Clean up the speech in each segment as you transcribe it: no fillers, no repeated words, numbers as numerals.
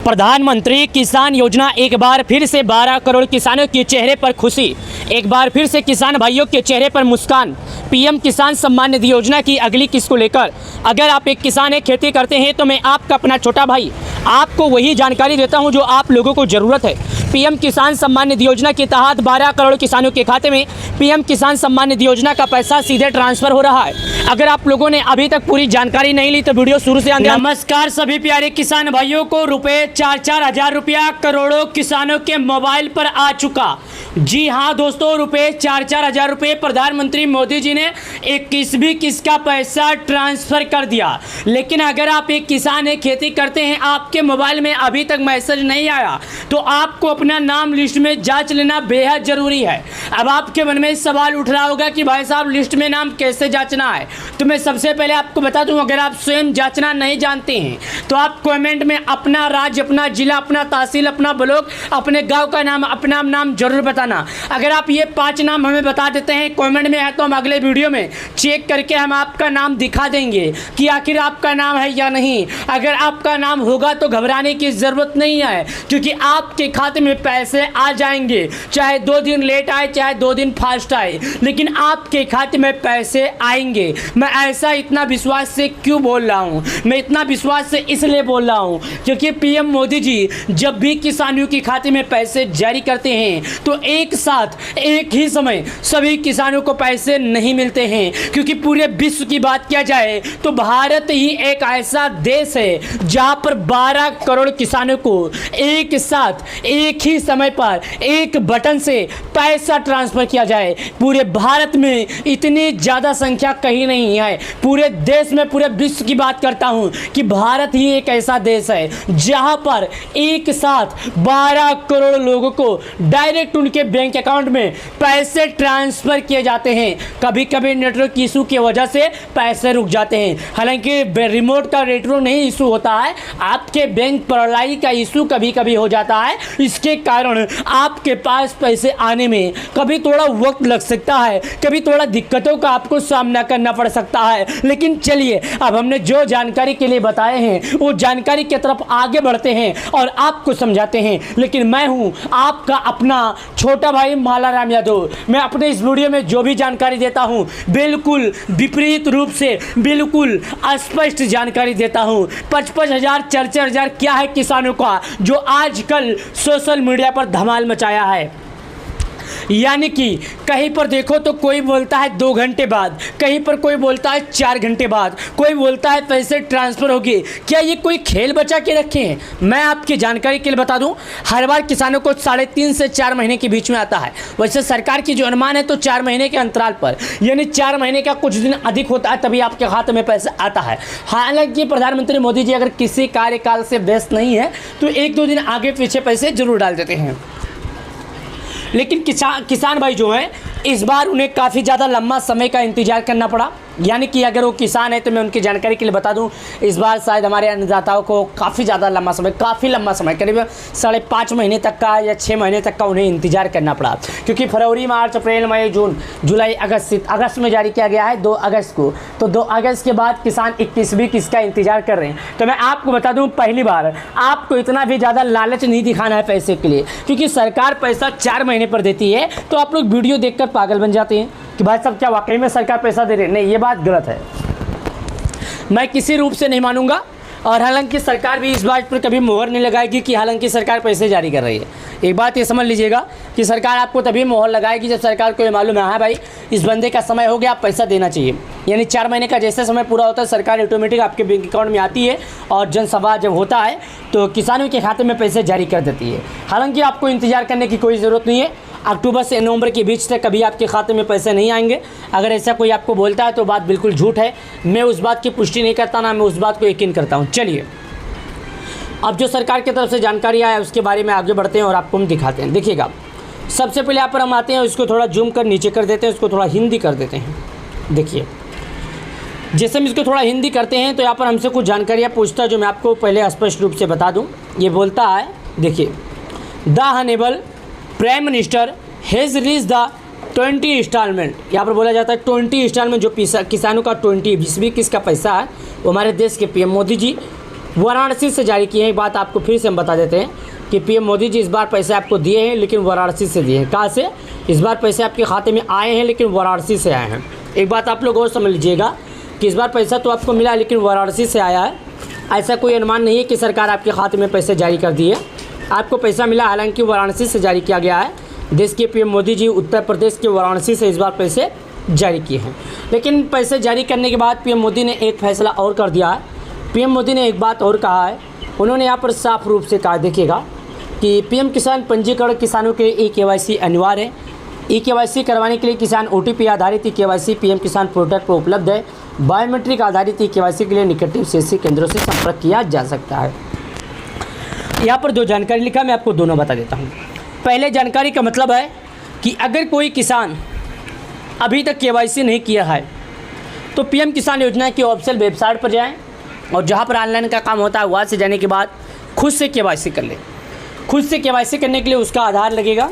प्रधानमंत्री किसान योजना एक बार फिर से 12 करोड़ किसानों के चेहरे पर खुशी, एक बार फिर से किसान भाइयों के चेहरे पर मुस्कान। पीएम किसान सम्मान निधि योजना की अगली किस्त को लेकर अगर आप एक किसान हैं, खेती करते हैं, तो मैं आपका अपना छोटा भाई आपको वही जानकारी देता हूं जो आप लोगों को ज़रूरत है। पीएम किसान सम्मान निधि योजना के तहत 12 करोड़ किसानों के खाते में पीएम किसान सम्मान निधि योजना का पैसा सीधे ट्रांसफर हो रहा है। अगर आप लोगों ने अभी तक पूरी जानकारी नहीं ली तो वीडियो शुरू से अंत। नमस्कार सभी प्यारे किसान भाइयों को। रुपए 4-4 हज़ार रुपया करोड़ों किसानों के मोबाइल पर आ चुका। जी हाँ दोस्तों, रुपए 4-4 हज़ार रुपये प्रधानमंत्री मोदी जी ने 21वीं किस्त का पैसा ट्रांसफर कर दिया। लेकिन अगर आप एक किसान है, खेती करते हैं, आपके मोबाइल में अभी तक मैसेज नहीं आया तो आपको अपना नाम लिस्ट में जांच लेना बेहद ज़रूरी है। अब आपके मन में सवाल उठ रहा होगा कि भाई साहब लिस्ट में नाम कैसे जांचना है। तो मैं सबसे पहले आपको बता दूं, अगर आप स्वयं जांचना नहीं जानते हैं तो आप कमेंट में अपना राज्य, अपना जिला, अपना तहसील, अपना ब्लॉक, अपने गांव का नाम, अपना नाम जरूर बताना। अगर आप ये 5 नाम हमें बता देते हैं कमेंट में है तो हम अगले वीडियो में चेक करके हम आपका नाम दिखा देंगे कि आखिर आपका नाम है या नहीं। अगर आपका नाम होगा तो घबराने की ज़रूरत नहीं है, क्योंकि आपके खाते में पैसे आ जाएंगे। चाहे 2 दिन लेट आए, चाहे 2 दिन फास्ट आए, लेकिन आपके खाते में पैसे आएंगे। मैं ऐसा इतना विश्वास से क्यों बोल रहा हूँ? मैं इतना विश्वास से इसलिए बोल रहा हूँ क्योंकि पीएम मोदी जी जब भी किसानों के खाते में पैसे जारी करते हैं तो एक साथ एक ही समय सभी किसानों को पैसे नहीं मिलते हैं। क्योंकि पूरे विश्व की बात किया जाए तो भारत ही एक ऐसा देश है जहाँ पर 12 करोड़ किसानों को एक साथ एक ही समय पर एक बटन से पैसा ट्रांसफर किया जाए। पूरे भारत में इतनी ज़्यादा संख्या कहीं नहीं है। पूरे देश में, पूरे विश्व की बात करता हूँ कि भारत ही एक ऐसा देश है जहाँ पर एक साथ 12 करोड़ लोगों को डायरेक्ट उनके बैंक अकाउंट में पैसे ट्रांसफ़र किए जाते हैं। कभी कभी नेटवर्क इशू की वजह से पैसे रुक जाते हैं। हालांकि रिमोट का नेटवर्क नहीं इशू होता है, आपके बैंक प्रणाली का इशू कभी कभी हो जाता है। इसके कारण आपके पास पैसे आने में कभी थोड़ा वक्त लग सकता है, कभी थोड़ा दिक्कतों का आपको सामना करना पड़ सकता है। लेकिन चलिए, अब हमने जो जानकारी के लिए बताए हैं वो जानकारी की तरफ आगे बढ़ते हैं और आपको समझाते हैं। लेकिन मैं हूं आपका अपना छोटा भाई माला राम यादव। मैं अपने इस वीडियो में जो भी जानकारी देता हूं बिल्कुल विपरीत रूप से, बिल्कुल स्पष्ट जानकारी देता हूं। 55 हज़ार 4-4 हज़ार क्या है किसानों का जो आजकल सोशल मीडिया पर धमाल मचाया है। यानी कि कहीं पर देखो तो कोई बोलता है 2 घंटे बाद, कहीं पर कोई बोलता है 4 घंटे बाद, कोई बोलता है पैसे ट्रांसफ़र हो गए। क्या ये कोई खेल बचा के रखे हैं? मैं आपकी जानकारी के लिए बता दूं, हर बार किसानों को 3.5 से 4 महीने के बीच में आता है। वैसे सरकार की जो अनुमान है तो 4 महीने के अंतराल पर, यानी 4 महीने का कुछ दिन अधिक होता है तभी आपके खाते में पैसा आता है। हालांकि प्रधानमंत्री मोदी जी अगर किसी कार्यकाल से व्यस्त नहीं है तो 1-2 दिन आगे पीछे पैसे जरूर डाल देते हैं। लेकिन किसान भाई जो हैं इस बार उन्हें काफ़ी ज़्यादा लंबा समय का इंतज़ार करना पड़ा। यानी कि अगर वो किसान है तो मैं उनकी जानकारी के लिए बता दूं, इस बार शायद हमारे अन्नदाताओं को काफ़ी ज़्यादा लंबा समय, काफ़ी लंबा समय, करीब 5.5 महीने तक का या 6 महीने तक का उन्हें इंतज़ार करना पड़ा। क्योंकि फरवरी, मार्च, अप्रैल, मई, जून, जुलाई, अगस्त में जारी किया गया है 2 अगस्त को। तो 2 अगस्त के बाद किसान 21वीं किस्त का इंतज़ार कर रहे हैं। तो मैं आपको बता दूँ, पहली बार आपको इतना भी ज़्यादा लालच नहीं दिखाना है पैसे के लिए, क्योंकि सरकार पैसा 4 महीने पर देती है। तो आप लोग वीडियो देखकर पागल बन जाते हैं कि भाई साहब क्या वाकई में सरकार पैसा दे रही है। नहीं, ये बात गलत है, मैं किसी रूप से नहीं मानूंगा। और हालांकि सरकार भी इस बात पर कभी मोहर नहीं लगाएगी कि हालांकि सरकार पैसे जारी कर रही है। एक बात ये समझ लीजिएगा कि सरकार आपको तभी मोहर लगाएगी जब सरकार को ये मालूम है, हाँ भाई इस बंदे का समय हो गया, आप पैसा देना चाहिए। यानी 4 महीने का जैसे समय पूरा होता है सरकार ऑटोमेटिक आपके बैंक अकाउंट में आती है और जनसभा जब होता है तो किसानों के खाते में पैसे जारी कर देती है। हालांकि आपको इंतज़ार करने की कोई ज़रूरत नहीं है। अक्टूबर से नवंबर के बीच तक कभी आपके खाते में पैसे नहीं आएंगे। अगर ऐसा कोई आपको बोलता है तो बात बिल्कुल झूठ है। मैं उस बात की पुष्टि नहीं करता, ना मैं उस बात को यकीन करता हूँ। चलिए, अब जो सरकार की तरफ से जानकारी आया उसके बारे में आगे बढ़ते हैं और आपको हम दिखाते हैं। देखिएगा, सबसे पहले यहाँ पर हम आते हैं, उसको थोड़ा जूम कर नीचे कर देते हैं, उसको थोड़ा हिंदी कर देते हैं। देखिए, जैसे हम इसको थोड़ा हिंदी करते हैं तो यहाँ पर हमसे कुछ जानकारियाँ पूछता है जो मैं आपको पहले स्पष्ट रूप से बता दूँ। ये बोलता है, देखिए, the honourable prime minister has reach the 20 instalment. यहाँ पर बोला जाता है 20 इंस्टॉलमेंट, जो किसानों का 20वीं किस्त का पैसा है वो हमारे देश के पीएम मोदी जी वाराणसी से जारी किए हैं। एक बात आपको फिर से हम बता देते हैं कि पीएम मोदी जी इस बार पैसे आपको दिए हैं, लेकिन वाराणसी से दिए हैं। कहाँ से? इस बार पैसे आपके खाते में आए हैं, लेकिन वाराणसी से आए हैं। एक बात आप लोग और समझ लीजिएगा कि इस बार पैसा तो आपको मिला, लेकिन वाराणसी से आया है। ऐसा कोई अनुमान नहीं है कि सरकार आपके खाते में पैसे जारी कर दिए। आपको पैसा मिला, हालांकि वाराणसी से जारी किया गया है। देश के पीएम मोदी जी उत्तर प्रदेश के वाराणसी से इस बार पैसे जारी किए हैं। लेकिन पैसे जारी करने के बाद पीएम मोदी ने एक फैसला और कर दिया है। पीएम मोदी ने एक बात और कहा है। उन्होंने यहाँ पर साफ रूप से कहा, देखिएगा कि पीएम किसान पंजीकरण किसानों के लिए KYC अनिवार्य है। KYC करवाने के लिए किसान OTP आधारित KYC पीएम किसान पोर्टल पर उपलब्ध है। बायोमेट्रिक आधारित KYC के लिए निकटतम CSC केंद्रों से संपर्क किया जा सकता है। यहाँ पर दो जानकारी लिखा, मैं आपको दोनों बता देता हूँ। पहले जानकारी का मतलब है कि अगर कोई किसान अभी तक KYC नहीं किया है तो पीएम किसान योजना की ऑफिशियल वेबसाइट पर जाएं और जहाँ पर ऑनलाइन का काम होता है वहाँ से जाने के बाद खुद से KYC कर ले। खुद से KYC करने के लिए उसका आधार लगेगा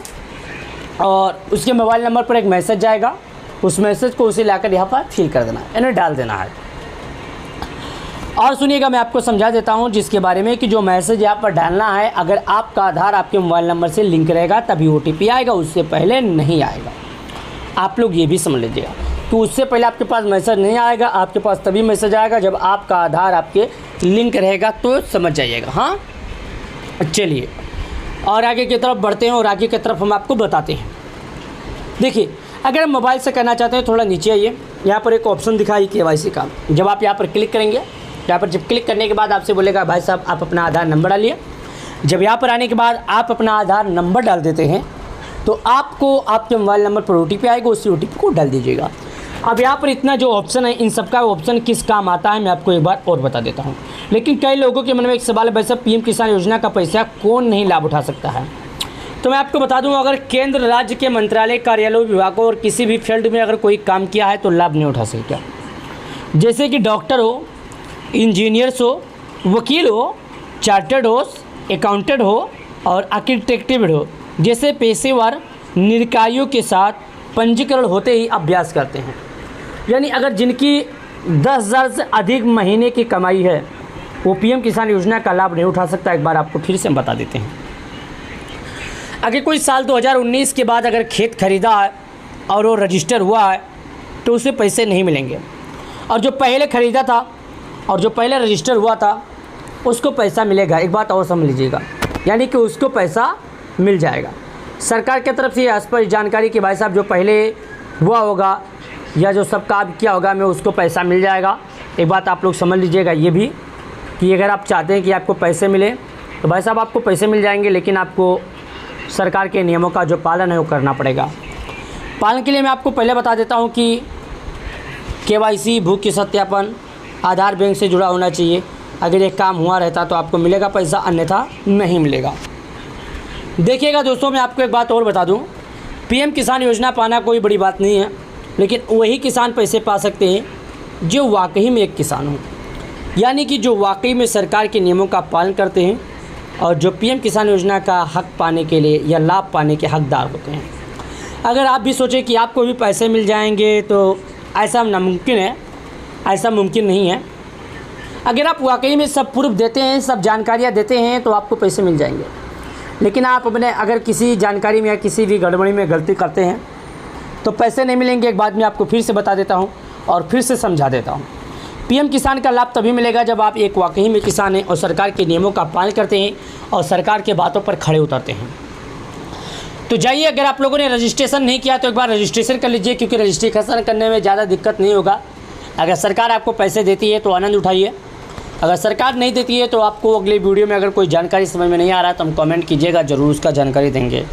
और उसके मोबाइल नंबर पर एक मैसेज जाएगा। उस मैसेज को उसे लाकर यहाँ पर फिल कर देना है, यानी डाल देना है। और सुनिएगा, मैं आपको समझा देता हूँ जिसके बारे में कि जो मैसेज यहाँ पर डालना है, अगर आपका आधार आपके मोबाइल नंबर से लिंक रहेगा तभी OTP आएगा, उससे पहले नहीं आएगा। आप लोग ये भी समझ लीजिएगा तो उससे पहले आपके पास मैसेज नहीं आएगा। आपके पास तभी मैसेज आएगा जब आपका आधार आपके लिंक रहेगा, तो समझ जाइएगा। हाँ, चलिए और आगे की तरफ बढ़ते हैं और आगे की तरफ हम आपको बताते हैं। देखिए, अगर हम मोबाइल से करना चाहते हैं, थोड़ा नीचे आइए, यहाँ पर एक ऑप्शन दिखा है KYC का। जब आप यहाँ पर क्लिक करेंगे, यहाँ पर जब क्लिक करने के बाद आपसे बोलेगा भाई साहब आप अपना आधार नंबर डालिए। जब यहाँ पर आने के बाद आप अपना आधार नंबर डाल देते हैं तो आपको आपके मोबाइल नंबर पर OTP आएगा, उसी OTP को डाल दीजिएगा। अब यहाँ पर इतना जो ऑप्शन है, इन सबका ऑप्शन किस काम आता है मैं आपको एक बार और बता देता हूँ। लेकिन कई लोगों के मन में एक सवाल है, भाई साहब पीएम किसान योजना का पैसा कौन नहीं लाभ उठा सकता है? तो मैं आपको बता दूं, अगर केंद्र राज्य के मंत्रालय, कार्यालयों, विभागों और किसी भी फील्ड में अगर कोई काम किया है तो लाभ नहीं उठा सकता। जैसे कि डॉक्टर हो, इंजीनियर्स हो, वकील हो, चार्टर्ड हो, अकाउंटेंट हो और आर्किटेक्टिव हो, जैसे पेशेवर निकायों के साथ पंजीकरण होते ही अभ्यास करते हैं। यानी अगर जिनकी 10,000 से अधिक महीने की कमाई है वो पीएम किसान योजना का लाभ नहीं उठा सकता। एक बार आपको फिर से हम बता देते हैं। अगर कोई साल 2019 के बाद अगर खेत खरीदा है और वो रजिस्टर हुआ है तो उसे पैसे नहीं मिलेंगे, और जो पहले ख़रीदा था और जो पहले रजिस्टर हुआ था उसको पैसा मिलेगा। एक बात और समझ लीजिएगा, यानी कि उसको पैसा मिल जाएगा। सरकार की तरफ से स्पष्ट जानकारी कि भाई साहब जो पहले हुआ होगा या जो सब काम किया होगा में उसको पैसा मिल जाएगा। एक बात आप लोग समझ लीजिएगा ये भी कि अगर आप चाहते हैं कि आपको पैसे मिले तो भाई साहब आपको पैसे मिल जाएंगे, लेकिन आपको सरकार के नियमों का जो पालन है वो करना पड़ेगा। पालन के लिए मैं आपको पहले बता देता हूँ कि KYC, भू के सत्यापन, आधार बैंक से जुड़ा होना चाहिए। अगर ये काम हुआ रहता तो आपको मिलेगा पैसा, अन्यथा नहीं मिलेगा। देखिएगा दोस्तों, मैं आपको एक बात और बता दूं, पीएम किसान योजना पाना कोई बड़ी बात नहीं है, लेकिन वही किसान पैसे पा सकते हैं जो वाकई में एक किसान हो, यानी कि जो वाकई में सरकार के नियमों का पालन करते हैं और जो पीएम किसान योजना का हक पाने के लिए या लाभ पाने के हकदार होते हैं। अगर आप भी सोचें कि आपको भी पैसे मिल जाएंगे तो ऐसा नामुमकिन है, ऐसा मुमकिन नहीं है। अगर आप वाकई में सब प्रूफ देते हैं, सब जानकारियाँ देते हैं तो आपको पैसे मिल जाएंगे। लेकिन आप अपने अगर किसी जानकारी में या किसी भी गड़बड़ी में गलती करते हैं तो पैसे नहीं मिलेंगे। एक बात मैं आपको फिर से बता देता हूं और फिर से समझा देता हूं। पीएम किसान का लाभ तभी मिलेगा जब आप एक वाकई में किसान हैं और सरकार के नियमों का पालन करते हैं और सरकार के बातों पर खड़े उतरते हैं। तो जाइए, अगर आप लोगों ने रजिस्ट्रेशन नहीं किया तो एक बार रजिस्ट्रेशन कर लीजिए, क्योंकि रजिस्ट्रेशन करने में ज़्यादा दिक्कत नहीं होगा। अगर सरकार आपको पैसे देती है तो आनंद उठाइए, अगर सरकार नहीं देती है तो आपको अगले वीडियो में अगर कोई जानकारी समझ में नहीं आ रहा तो हम कमेंट कीजिएगा, ज़रूर उसका जानकारी देंगे।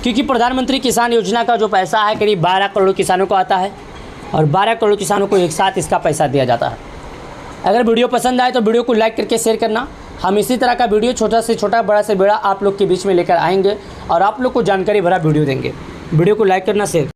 क्योंकि प्रधानमंत्री किसान योजना का जो पैसा है करीब 12 करोड़ किसानों को आता है और 12 करोड़ किसानों को एक साथ इसका पैसा दिया जाता है। अगर वीडियो पसंद आए तो वीडियो को लाइक करके शेयर करना। हम इसी तरह का वीडियो छोटा से छोटा, बड़ा से बड़ा आप लोग के बीच में लेकर आएंगे और आप लोग को जानकारी भरा वीडियो देंगे। वीडियो को लाइक करना, शेयर